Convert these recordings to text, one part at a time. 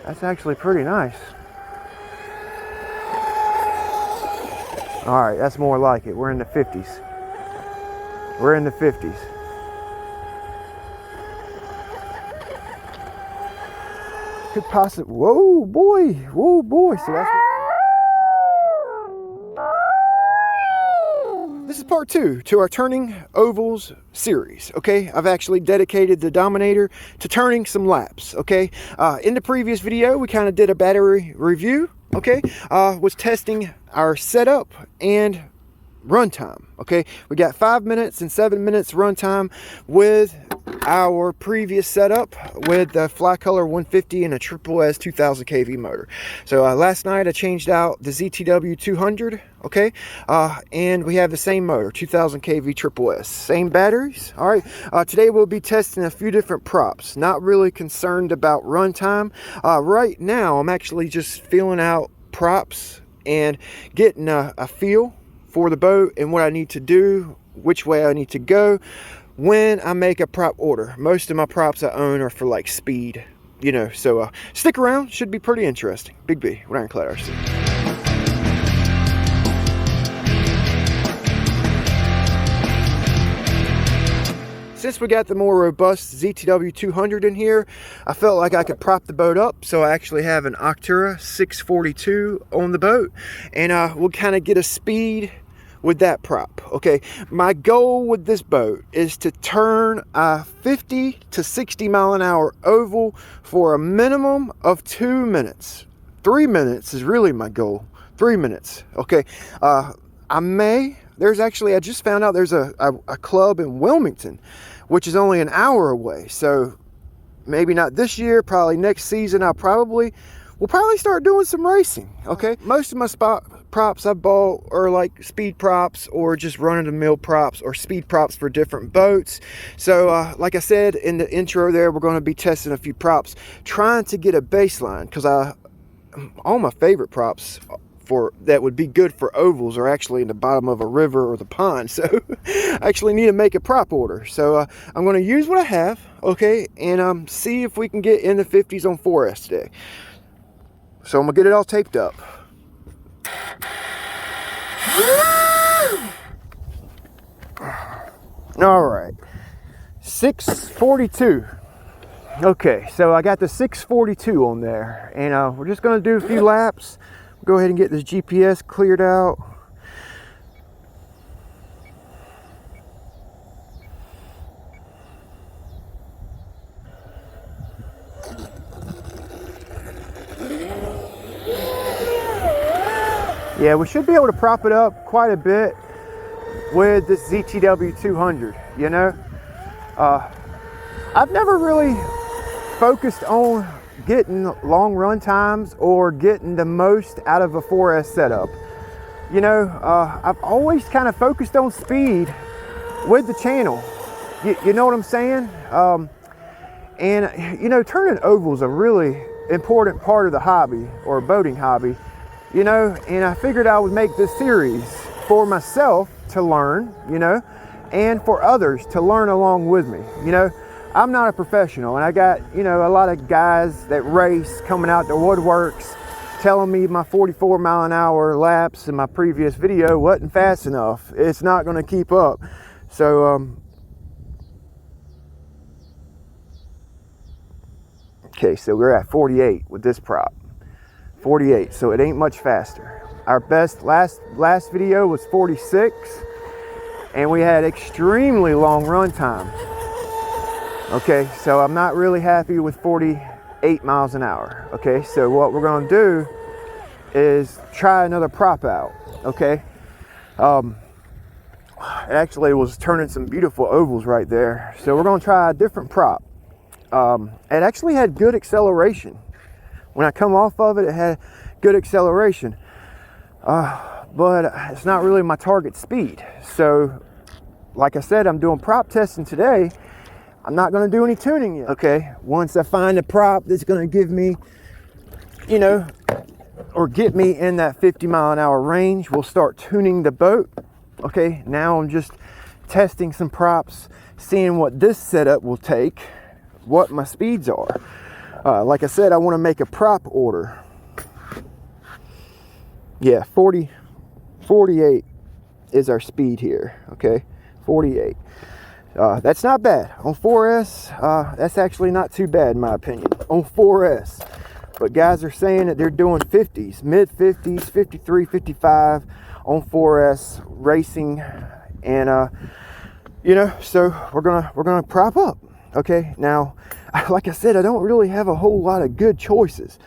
That's actually pretty nice. All right, that's more like it. We're in the 50s. We're in the 50s. Could possibly, whoa boy. So that's this is part 2 to our turning ovals series. Okay, I've actually dedicated the Dominator to turning some laps. Okay, in the previous video we kind of did a battery review. Okay, was testing our setup and runtime. Okay, we got 5 minutes and 7 minutes runtime with our previous setup with the Fly Color 150 and a SSS 2000 kV motor. So last night I changed out the ZTW 200. Okay, and we have the same motor, 2000 kV SSS, same batteries. All right, today we'll be testing a few different props. Not really concerned about runtime right now. I'm actually just feeling out props and getting a feel for the boat and what I need to do, which way I need to go when I make a prop order. Most of my props I own are for like speed, you know, so stick around, should be pretty interesting. Big B with Ironclad RC. Since we got the more robust ZTW 200 in here, I felt like I could prop the boat up. So I actually have an Octura 642 on the boat, and we'll kind of get a speed with that prop. Okay, my goal with this boat is to turn a 50 to 60 mile an hour oval for a minimum of 2 minutes. 3 minutes is really my goal. 3 minutes. Okay, I just found out there's a club in Wilmington, which is only an hour away. So maybe not this year, probably next season. We'll probably start doing some racing. Okay, most of my props I bought are like speed props or just run-of-the-mill props or speed props for different boats. So like I said in the intro there, we're going to be testing a few props, trying to get a baseline, because all my favorite props that would be good for ovals are actually in the bottom of a river or the pond. So I actually need to make a prop order. So I'm going to use what I have, okay, and see if we can get in the 50s on 4S today. So I'm going to get it all taped up. All right, 642. Okay, so I got the 642 on there, and we're just going to do a few laps. Go ahead and get this GPS cleared out. Yeah, we should be able to prop it up quite a bit with this ZTW 200, you know. I've never really focused on getting long run times or getting the most out of a 4S setup. You know, I've always kind of focused on speed with the channel. You know what I'm saying? And you know, turning ovals is a really important part of the hobby, or boating hobby, you know, and I figured I would make this series for myself to learn, you know, and for others to learn along with me. You know, I'm not a professional, and I got, you know, a lot of guys that race coming out the woodworks telling me my 44 mile an hour laps in my previous video wasn't fast enough. It's not going to keep up. So okay, so we're at 48 with this prop. 48, so it ain't much faster. Our best last video was 46, and we had extremely long run times. Okay, so I'm not really happy with 48 miles an hour. Okay, so what we're going to do is try another prop out. Okay, it actually was turning some beautiful ovals right there, so we're going to try a different prop. It actually had good acceleration. When I come off of it, it had good acceleration, but it's not really my target speed. So like I said, I'm doing prop testing today. I'm not going to do any tuning yet. Okay, once I find a prop that's going to give me, you know, or get me in that 50 mile an hour range, we'll start tuning the boat. Okay, now I'm just testing some props, seeing what this setup will take, what my speeds are. Like I said, I want to make a prop order. Yeah, 48 is our speed here, okay? 48. That's not bad. On 4S, that's actually not too bad in my opinion, on 4S. But guys are saying that they're doing 50s, mid 50s, 53, 55 on 4S racing. And, you know, so we're gonna prop up, okay? Now, like I said, I don't really have a whole lot of good choices.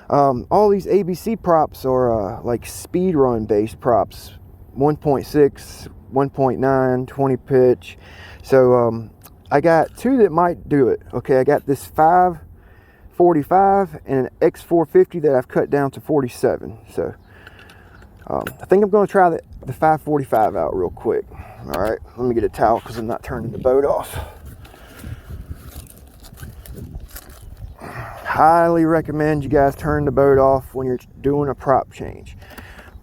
All these ABC props are like speed run based props, 1.6, 1.9, 20 pitch. So I got two that might do it. Okay, I got this 545 and an X450 that I've cut down to 47. So I think I'm going to try the 545 out real quick. All right, let me get a towel because I'm not turning the boat off. Highly recommend you guys turn the boat off when you're doing a prop change,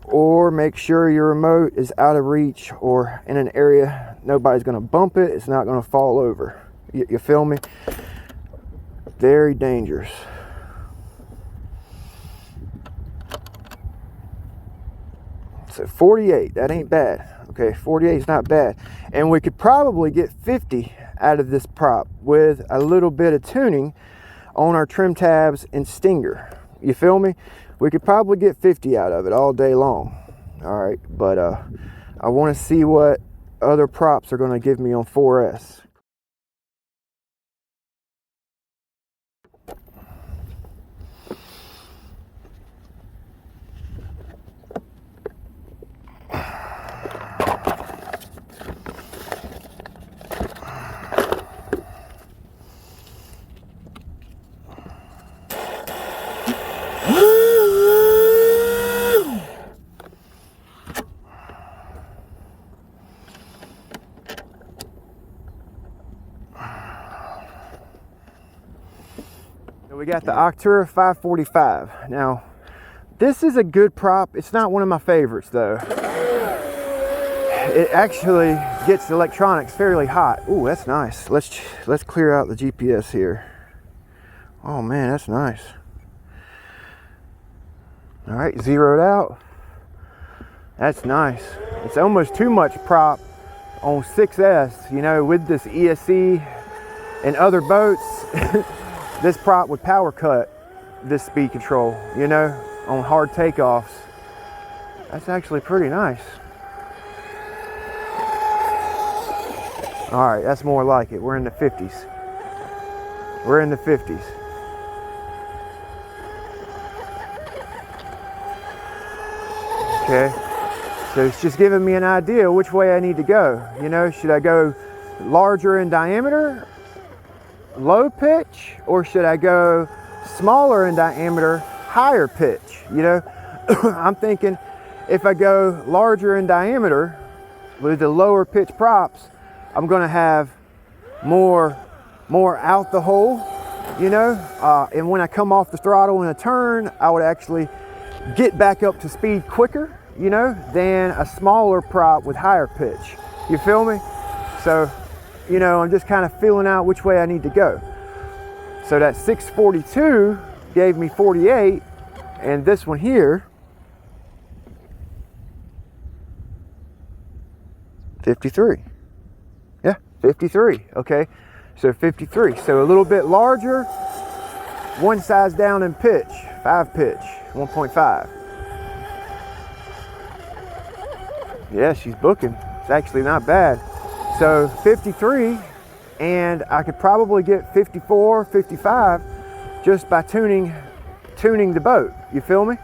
or make sure your remote is out of reach or in an area nobody's going to bump it. It's not going to fall over. You feel me? Very dangerous. So 48, that ain't bad. Okay, 48 is not bad, and we could probably get 50 out of this prop with a little bit of tuning on our trim tabs and stinger. You feel me? We could probably get 50 out of it all day long. All right, but I want to see what other props are going to give me on 4S. We got the Octura 545. Now, this is a good prop. It's not one of my favorites though. It actually gets the electronics fairly hot. Ooh, that's nice. Let's clear out the GPS here. Oh man, that's nice. All right, zeroed out. That's nice. It's almost too much prop on 6S, you know, with this ESC and other boats. This prop would power cut this speed control, you know, on hard takeoffs. That's actually pretty nice. All right, that's more like it. We're in the 50s. We're in the 50s. Okay, so it's just giving me an idea which way I need to go. You know, should I go larger in diameter, low pitch, or should I go smaller in diameter, higher pitch? You know, I'm thinking if I go larger in diameter with the lower pitch props, I'm going to have more out the hole, you know, and when I come off the throttle in a turn, I would actually get back up to speed quicker, you know, than a smaller prop with higher pitch. You feel me? So, you know, I'm just kind of feeling out which way I need to go. So that 642 gave me 48, and this one here, 53. Yeah, 53. Okay, so 53. So a little bit larger, one size down in pitch, 5 pitch, 1.5. Yeah, she's booking. It's actually not bad. So 53, and I could probably get 54, 55 just by tuning the boat. You feel me?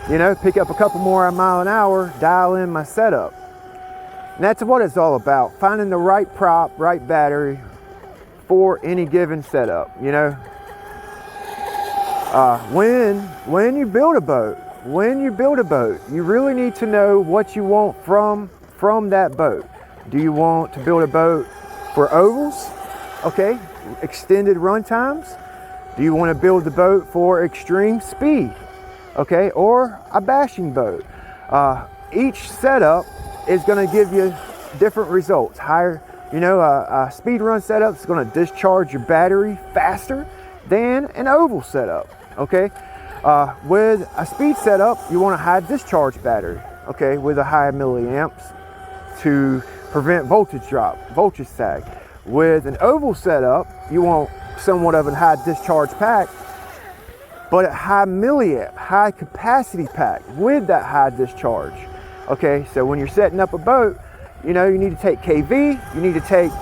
You know, pick up a couple more mile an hour, dial in my setup. And that's what it's all about, finding the right prop, right battery for any given setup, you know. When you build a boat, you really need to know what you want from that boat. Do you want to build a boat for ovals? Okay, extended run times. Do you want to build the boat for extreme speed? Okay, or a bashing boat. Each setup is going to give you different results. Higher, you know, a speed run setup is going to discharge your battery faster than an oval setup, okay? With a speed setup, you want a high discharge battery, okay, with a high milliamps to prevent voltage drop, voltage sag. With an oval setup, you want somewhat of a high discharge pack, but a high milliamp, high capacity pack with that high discharge. Okay, so when you're setting up a boat, you know, you need to take KV, you need to take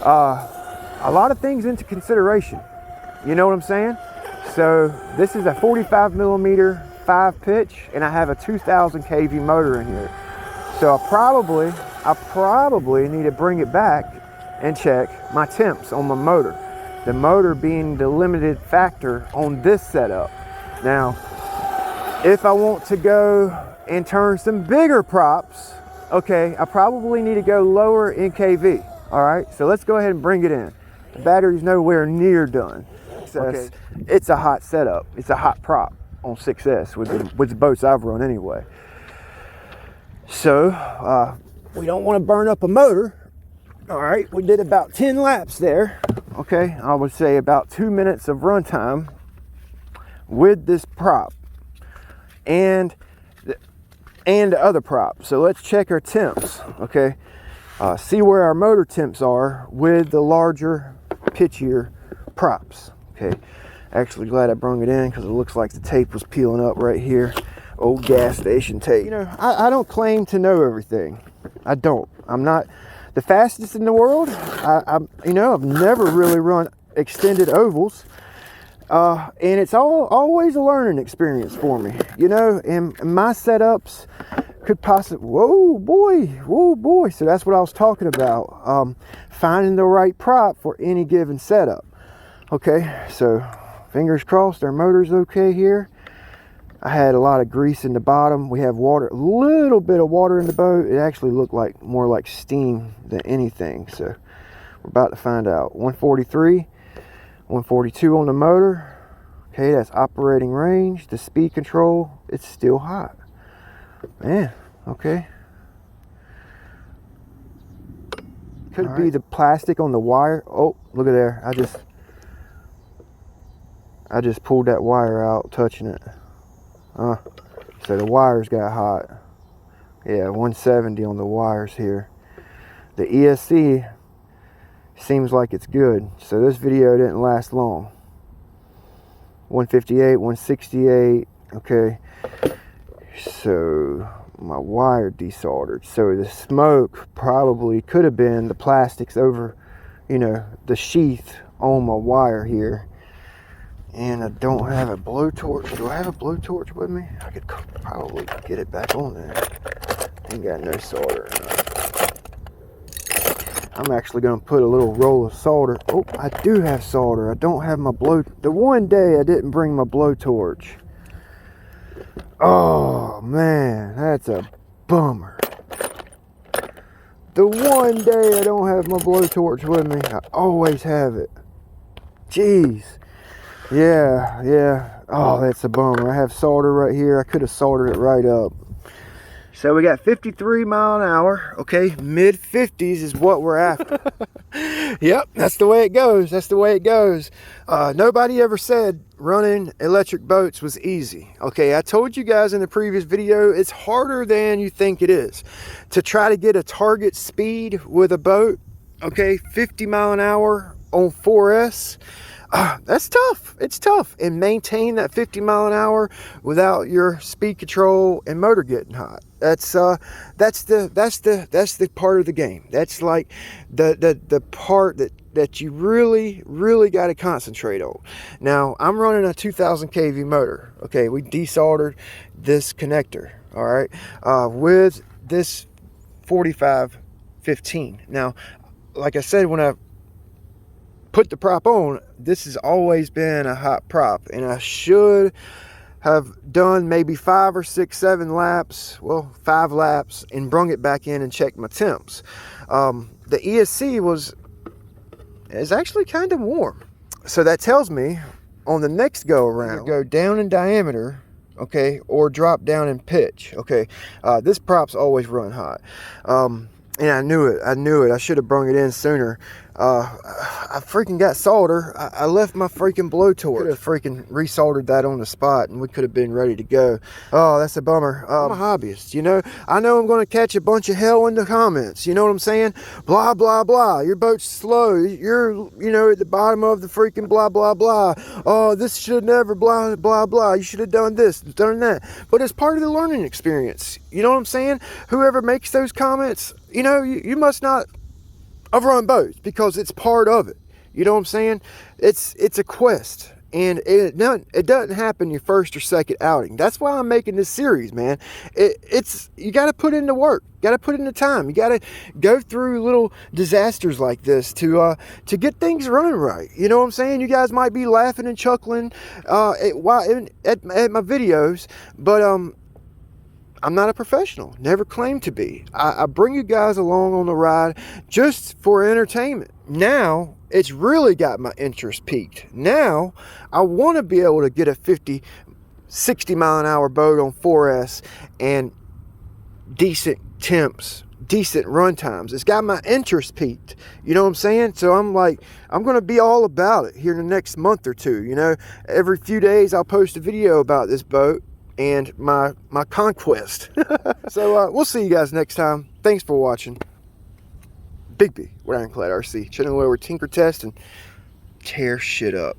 a lot of things into consideration. You know what I'm saying? So this is a 45 millimeter 5 pitch, and I have a 2000 kV motor in here. So I probably need to bring it back and check my temps on my motor. The motor being the limited factor on this setup. Now, if I want to go and turn some bigger props, okay, I probably need to go lower in KV. All right, so let's go ahead and bring it in. The battery's nowhere near done. So it's a hot setup. It's a hot prop on 6S with the boats I've run anyway. So we don't want to burn up a motor. All right, we did about 10 laps there. Okay, I would say about 2 minutes of run time with this prop and the other prop. So let's check our temps, okay? See where our motor temps are with the larger, pitchier props, okay? Actually glad I brung it in because it looks like the tape was peeling up right here. Old gas station tape. You know, I don't claim to know everything. I don't. I'm not the fastest in the world. You know, I've never really run extended ovals, and it's always a learning experience for me. You know, and my setups could possibly, whoa boy. So that's what I was talking about. Finding the right prop for any given setup. Okay, so fingers crossed our motor's okay here. I had a lot of grease in the bottom. We have water, a little bit of water in the boat. It actually looked like more like steam than anything. So we're about to find out. 143, 142 on the motor. Okay, that's operating range. The speed control, it's still hot. Man, okay. Could be the plastic on the wire. Oh, look at there. I just pulled that wire out, touching it. So the wires got hot. Yeah, 170 on the wires here. The ESC seems like it's good. So this video didn't last long. 158, 168. Okay. So my wire desoldered. So the smoke probably could have been the plastics over, you know, the sheath on my wire here. And I don't have a blowtorch. Do I have a blowtorch with me? I could probably get it back on there. Ain't got no solder. I'm actually going to put a little roll of solder. Oh, I do have solder. I don't have my the one day I didn't bring my blowtorch. Oh, man. That's a bummer. The one day I don't have my blowtorch with me. I always have it. Jeez. Yeah. Oh, that's a bummer. I have solder right here. I could have soldered it right up. So we got 53 mile an hour. Okay, mid 50s is what we're after. Yep, that's the way it goes. That's the way it goes. Nobody ever said running electric boats was easy. Okay, I told you guys in the previous video, it's harder than you think it is to try to get a target speed with a boat. Okay, 50 mile an hour on 4S. That's tough. It's tough. And maintain that 50 mile an hour without your speed control and motor getting hot. That's the part of the game. That's like the part that you really got to concentrate on. Now, I'm running a 2000 kV motor. Okay, we desoldered this connector, all right, with this 4515. Now, like I said, when I put the prop on, this has always been a hot prop, and I should have done maybe 5 or 6, 7 laps, well, 5 laps, and brung it back in and checked my temps. The ESC is actually kind of warm, so that tells me on the next go around, go down in diameter, okay, or drop down in pitch. Okay, this prop's always run hot. And I knew it. I should have brung it in sooner. I freaking got solder. I left my freaking blowtorch. Could have freaking resoldered that on the spot and we could have been ready to go. Oh, that's a bummer. I'm a hobbyist, you know. I know I'm going to catch a bunch of hell in the comments. You know what I'm saying? Blah, blah, blah. Your boat's slow. You're, you know, at the bottom of the freaking blah, blah, blah. Oh, this should never blah, blah, blah. You should have done this, done that. But it's part of the learning experience. You know what I'm saying? Whoever makes those comments, you know, you must not have run boats because it's part of it. You know what I'm saying? It's a quest, and it doesn't happen your first or second outing. That's why I'm making this series, man. You got to put in the work. Got to put in the time. You got to go through little disasters like this to get things running right. You know what I'm saying? You guys might be laughing and chuckling at my videos, but I'm not a professional, never claimed to be. I bring you guys along on the ride just for entertainment. Now, it's really got my interest peaked. Now, I want to be able to get a 50, 60 mile an hour boat on 4S and decent temps, decent run times. It's got my interest peaked. You know what I'm saying? So I'm like, I'm going to be all about it here in the next month or two. You know, every few days I'll post a video about this boat and my conquest. So we'll see you guys next time. Thanks for watching. Big B with Ironclad RC, channel where we tinker, test, and tear shit up.